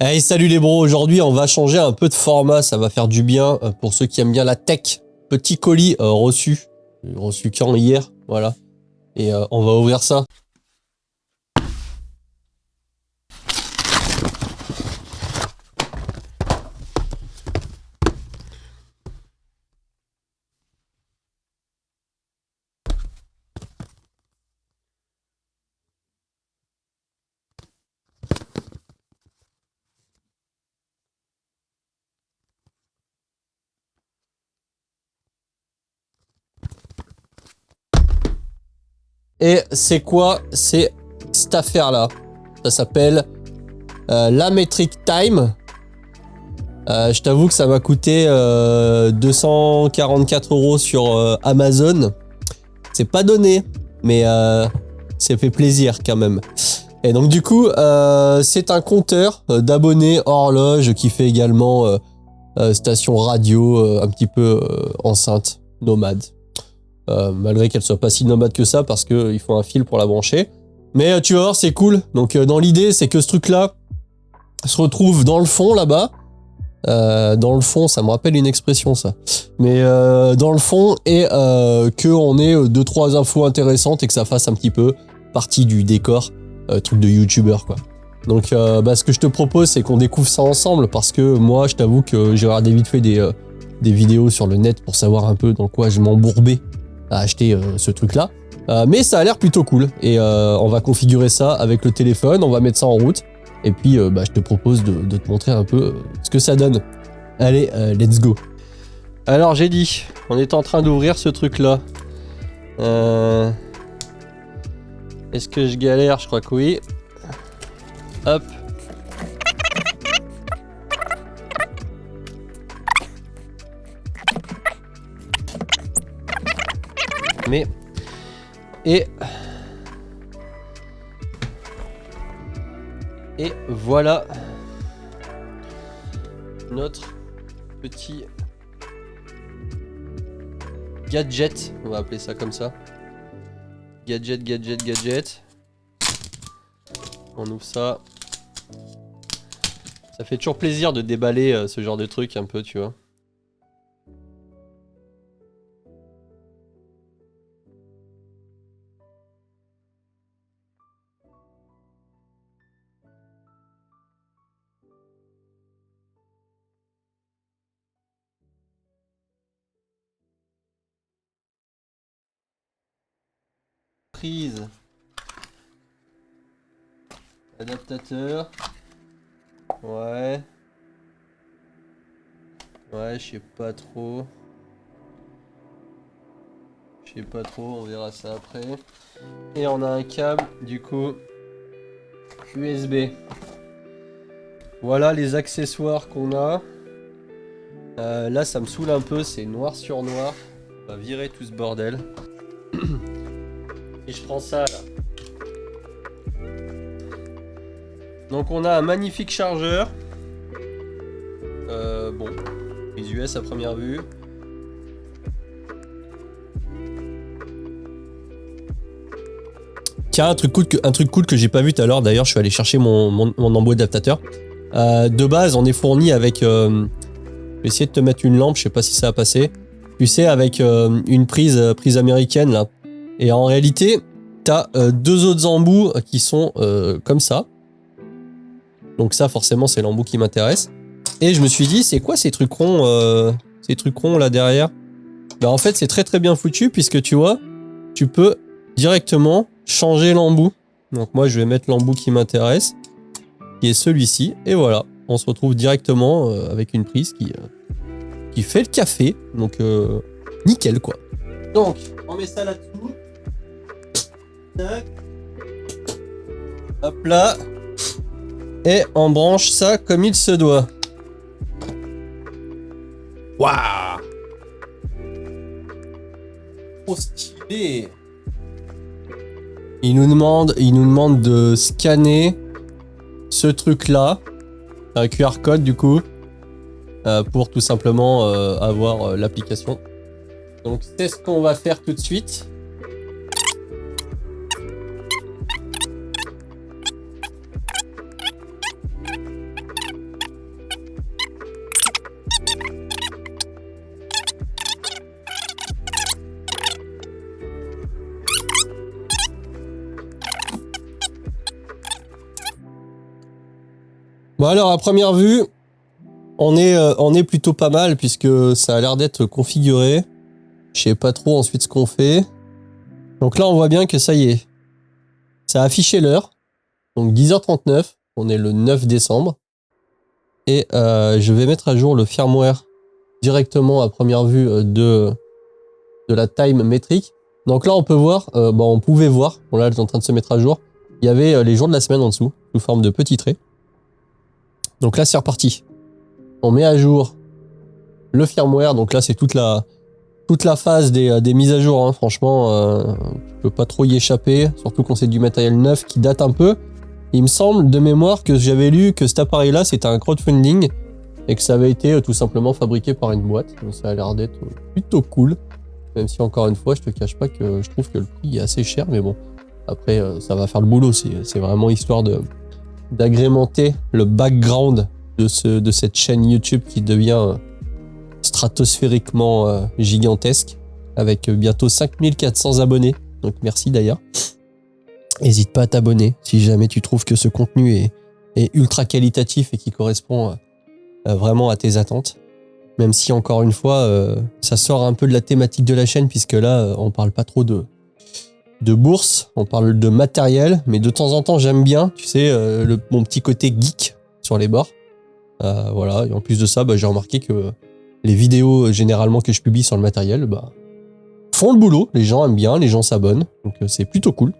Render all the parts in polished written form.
Hey, salut les bros, aujourd'hui on va changer un peu de format, ça va faire du bien pour ceux qui aiment bien la tech. Petit colis reçu quand hier, voilà. Et on va ouvrir ça. Et c'est quoi? C'est cette affaire-là. Ça s'appelle la Metric Time. Je t'avoue que ça m'a coûté 244 € sur Amazon. C'est pas donné, mais ça fait plaisir quand même. Et donc du coup, c'est un compteur d'abonnés horloge qui fait également station radio, un petit peu enceinte, nomade. Malgré qu'elle soit pas si nomade que ça parce qu'il faut un fil pour la brancher. Mais tu vas voir, c'est cool. Donc dans l'idée, c'est que ce truc-là se retrouve dans le fond là-bas. Dans le fond, ça me rappelle une expression ça. Mais dans le fond, et qu'on ait 2-3 infos intéressantes et que ça fasse un petit peu partie du décor, truc de youtubeur quoi. Donc ce que je te propose, c'est qu'on découvre ça ensemble parce que moi, je t'avoue que j'ai regardé vite fait des vidéos sur le net pour savoir un peu dans quoi je m'embourbais à acheter ce truc-là. Mais ça a l'air plutôt cool et on va configurer ça avec le téléphone, on va mettre ça en route. Et puis, je te propose de te montrer un peu ce que ça donne. Allez, let's go. Alors, j'ai dit, on est en train d'ouvrir ce truc-là. Est-ce que je galère? Je crois que oui. Hop. Mais... Et voilà notre petit gadget, on va appeler ça comme ça. Gadget. On ouvre ça. Ça fait toujours plaisir de déballer ce genre de truc un peu, tu vois. Prise, adaptateur, ouais, je sais pas trop, on verra ça après. Et on a un câble du coup USB. Voilà les accessoires qu'on a. Là ça me saoule un peu, c'est noir sur noir. On va virer tout ce bordel. Et je prends ça là. Donc on a un magnifique chargeur. Bon, les US à première vue. Tiens, un truc cool que j'ai pas vu tout à l'heure. D'ailleurs, je suis allé chercher mon embout adaptateur. De base, on est fourni avec... je vais essayer de te mettre une lampe, je sais pas si ça a passé. Tu sais, avec une prise américaine là. Et en réalité, t'as deux autres embouts qui sont comme ça. Donc ça, forcément, c'est l'embout qui m'intéresse. Et je me suis dit, c'est quoi ces trucs ronds là derrière? Bah en fait, c'est très très bien foutu puisque tu vois, tu peux directement changer l'embout. Donc moi, je vais mettre l'embout qui m'intéresse, qui est celui-ci. Et voilà, on se retrouve directement avec une prise qui fait le café. Donc nickel quoi. Donc, on met ça là-dessous. Tac. Hop là. Et on branche ça comme il se doit. Waouh! Trop stylé! Il nous demande de scanner ce truc-là. Un QR code du coup. Pour tout simplement avoir l'application. Donc c'est ce qu'on va faire tout de suite. Bon alors, à première vue, on est plutôt pas mal puisque ça a l'air d'être configuré. Je sais pas trop ensuite ce qu'on fait. Donc là, on voit bien que ça y est. Ça a affiché l'heure. Donc 10h39. On est le 9 décembre. Et je vais mettre à jour le firmware directement à première vue de la time métrique. Donc là, on peut voir, on pouvait voir, bon là, elle est en train de se mettre à jour. Il y avait les jours de la semaine en dessous, sous forme de petits traits. Donc là, c'est reparti. On met à jour le firmware. Donc là, c'est toute la phase des mises à jour. Hein. Franchement, tu peux pas trop y échapper. Surtout quand c'est du matériel neuf qui date un peu. Il me semble de mémoire que j'avais lu que cet appareil-là, c'était un crowdfunding et que ça avait été tout simplement fabriqué par une boîte. Donc ça a l'air d'être plutôt cool. Même si encore une fois, je te cache pas que je trouve que le prix est assez cher. Mais bon, après, ça va faire le boulot. C'est vraiment histoire d'agrémenter le background de cette chaîne YouTube qui devient stratosphériquement gigantesque avec bientôt 5400 abonnés. Donc merci d'ailleurs. N'hésite pas à t'abonner si jamais tu trouves que ce contenu est ultra qualitatif et qui correspond vraiment à tes attentes. Même si encore une fois, ça sort un peu de la thématique de la chaîne puisque là, on parle pas trop de bourse, on parle de matériel, mais de temps en temps, j'aime bien, tu sais, mon petit côté geek sur les bords. Voilà, et en plus de ça, j'ai remarqué que les vidéos généralement que je publie sur le matériel font le boulot, les gens aiment bien, les gens s'abonnent, donc c'est plutôt cool.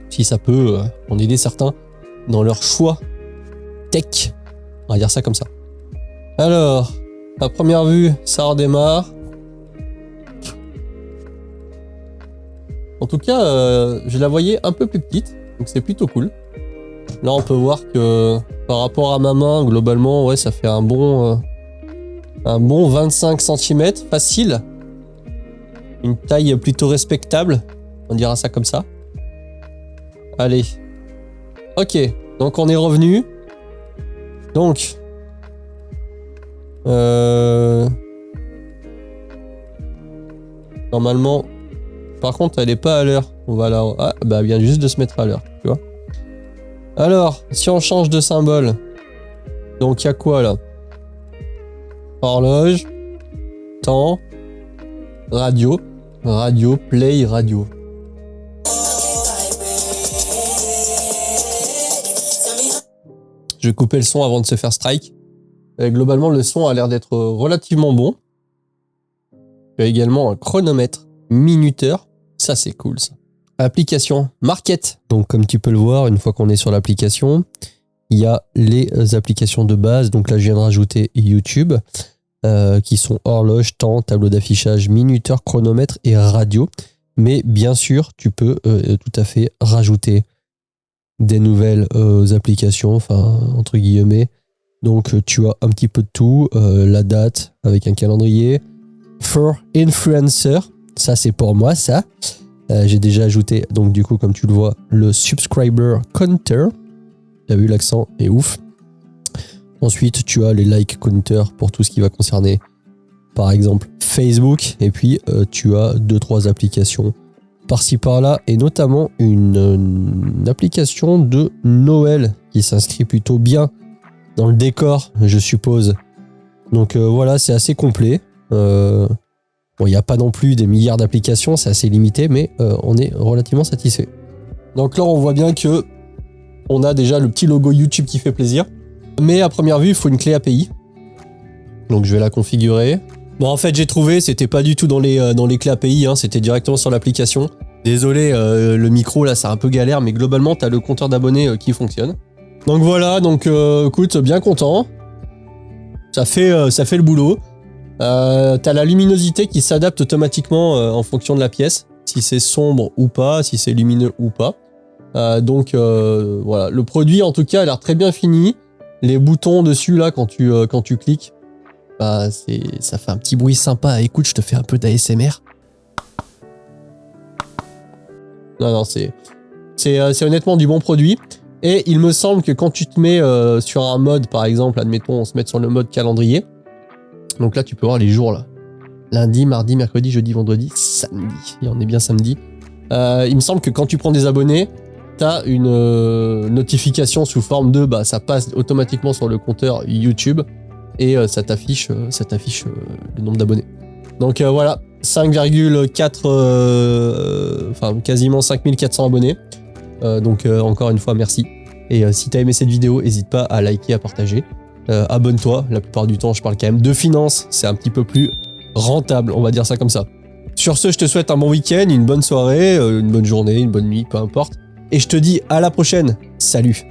Si ça peut en aider certains dans leur choix tech, on va dire ça comme ça. Alors, à première vue, ça redémarre. En tout cas, je la voyais un peu plus petite, donc c'est plutôt cool. Là, on peut voir que par rapport à ma main, globalement, ouais, ça fait un bon 25 cm facile. Une taille plutôt respectable, on dira ça comme ça. Allez. Ok, donc on est revenu. Donc... normalement... Par contre, elle est pas à l'heure. On va la... Ah, elle vient juste de se mettre à l'heure, tu vois. Alors, si on change de symbole... Donc, il y a quoi, là? Horloge. Temps. Radio. Radio. Play. Radio. Je vais couper le son avant de se faire strike. Et globalement, le son a l'air d'être relativement bon. Il y a également un chronomètre minuteur. Ça, c'est cool, ça. Application Market. Donc, comme tu peux le voir, une fois qu'on est sur l'application, il y a les applications de base. Donc là, je viens de rajouter YouTube, qui sont horloge, temps, tableau d'affichage, minuteur, chronomètre et radio. Mais bien sûr, tu peux tout à fait rajouter des nouvelles applications, enfin, entre guillemets. Donc, tu as un petit peu de tout. La date avec un calendrier. For Influencer. Ça, c'est pour moi, ça. J'ai déjà ajouté, donc du coup, comme tu le vois, le Subscriber Counter. Tu as vu, l'accent est ouf. Ensuite, tu as les Like Counter pour tout ce qui va concerner, par exemple, Facebook. Et puis, tu as 2-3 applications par-ci par-là. Et notamment, une application de Noël qui s'inscrit plutôt bien dans le décor, je suppose. Donc voilà, c'est assez complet. Bon, il n'y a pas non plus des milliards d'applications, c'est assez limité, mais on est relativement satisfait. Donc là, on voit bien que on a déjà le petit logo YouTube qui fait plaisir. Mais à première vue, il faut une clé API. Donc je vais la configurer. Bon, en fait, j'ai trouvé, c'était pas du tout dans les clés API, hein, c'était directement sur l'application. Désolé, le micro là, c'est un peu galère, mais globalement, tu as le compteur d'abonnés qui fonctionne. Donc voilà, donc écoute, bien content. Ça fait le boulot. T'as la luminosité qui s'adapte automatiquement en fonction de la pièce, si c'est sombre ou pas, si c'est lumineux ou pas. Donc voilà, le produit en tout cas a l'air très bien fini. Les boutons dessus là, quand tu cliques, ça fait un petit bruit sympa. Écoute, je te fais un peu d'ASMR. Non, c'est honnêtement du bon produit. Et il me semble que quand tu te mets sur un mode, par exemple, admettons, on se met sur le mode calendrier. Donc là, tu peux voir les jours là. Lundi, mardi, mercredi, jeudi, vendredi, samedi. Et on est bien samedi. Il me semble que quand tu prends des abonnés, t'as une notification sous forme de ça passe automatiquement sur le compteur YouTube et ça t'affiche le nombre d'abonnés. Donc voilà, 5,4 enfin quasiment 5400 abonnés. Donc encore une fois merci. Et si t'as aimé cette vidéo, n'hésite pas à liker, à partager. Abonne-toi, la plupart du temps je parle quand même de finances, c'est un petit peu plus rentable, on va dire ça comme ça. Sur ce, je te souhaite un bon week-end, une bonne soirée, une bonne journée, une bonne nuit, peu importe. Et je te dis à la prochaine. Salut!